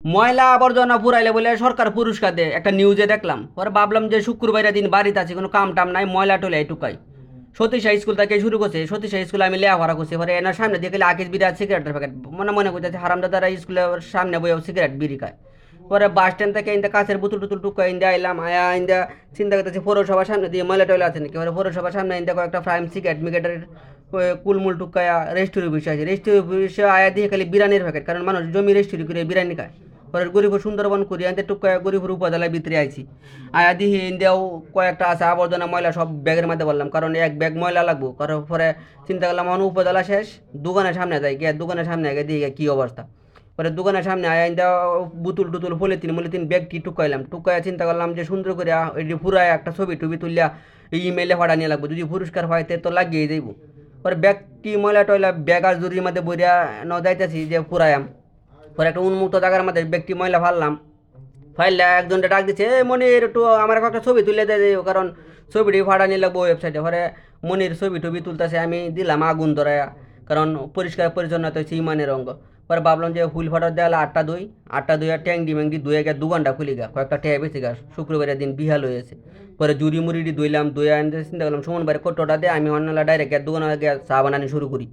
ময়লা আবর্জনা পুরাইলে বলে সরকার পুরস্কার দেয়, একটা নিউজে দেখলাম। পরে ভাবলাম যে শুক্রবারের দিন বাড়িতে আছে, কোনো কাম টাম নাই, ময়লা টলে টুকাই। সতীশা স্কুল থেকে শুরু করছে, সতীশা স্কুলে আমি লেখাপড়া করছি। পরে এনার সামনে দিয়ে গেলে আকিস বিড়া সিগারেটের প্যাকেট, মনে মনে করতেছে হারামদাদারা স্কুলের সামনে বইও সিগারেট বিড়ি খায়। পরে বাস স্ট্যান্ড থেকে ইন্দা কাছের বুতুল টুতুল টুকা ইন্দা আইলাম, আয়া ইন্দা চিন্তা করতেছি পৌরসভার সামনে দিয়ে ময়লা টয়লা আছে নাকি। পরে পৌরসভার সামনে ইন্দা কয়েকটা ফ্রাইম সিগারেট মিগারেটের কুলমুল টুকায়া রেস্টুরি বিষয় আছে, রেস্টুরি বিষয় আয়া দিয়ে খালি বিরিয়ানির প্যাকেট, কারণ মানুষ জমি রেস্টুরি করে বিরিয়ানি খায়। পরে গরিপুর সুন্দরবন করি আনতে টুকায়া গরিপুর উপজেলায় ভিতরে আইছি। আয়া দিহি ইন্দিয়াও কয়েকটা আছে আবর্জনা ময়লা সব ব্যাগের মধ্যে বললাম, কারণ এক ব্যাগ ময়লা লাগবো। কারণ পরে চিন্তা করলাম আমার উপজেলা শেষ, দোকানের সামনে যাই গিয়ে দোকানের সামনে গিয়ে দিয়ে কী অবস্থা। পরে দোকানের সামনে আয়া ইন্দা বুতুল টুতুল পলিথিন ব্যাগটি টুকাইলাম, টুকাইয়া চিন্তা করলাম যে সুন্দর করে এটি পুরায় একটা ছবি টুবি তুলিয়া ইমেলে ভাড়া নিয়ে লাগবো, যদি পুরস্কার হয় তো লাগিয়ে যাইব। পরে ব্যাগটি ময়লা টয়লা ব্যাগ আর জুরির মধ্যে বইয়া ন যাইতেছি যে পুরায়াম। পরে একটা উন্মুক্ত জায়গার মধ্যে ব্যক্তি ময়লা ফাললাম, ফাইলটা একজনটা ডাক দিচ্ছে, এ মনির একটু আমার একটা ছবি তুলে দেয়, কারণ ছবিটি ভাড়া নিয়ে লাগবো ওয়েবসাইটে। পরে মনির ছবি টবি তুলতেছে, আমি দিলাম আগুন ধরায়া, কারণ পরিষ্কার পরিচ্ছন্নতা হচ্ছে ইমানের অঙ্গ। পরে ভাবলাম যে ফুল ফাটার দেওয়ালে 8টা 2, 8টা 2 আর ট্যাংডি ম্যাংডি দুয়ে গিয়ে 2 ঘন্টা খুলি গা, কয়েকটা ট্যাব বেশি গা, শুক্রবারের দিন বিহাল হয়েছে। পরে জুড়ি মুড়িটি ধুইলাম, ধুয়ে আনতে চিন্তা করলাম সুমন বাড়ি কোটোটা দিয়ে আমি অন্য ডাইরেক্ট 2 ঘন্টা চা বানানি শুরু করি।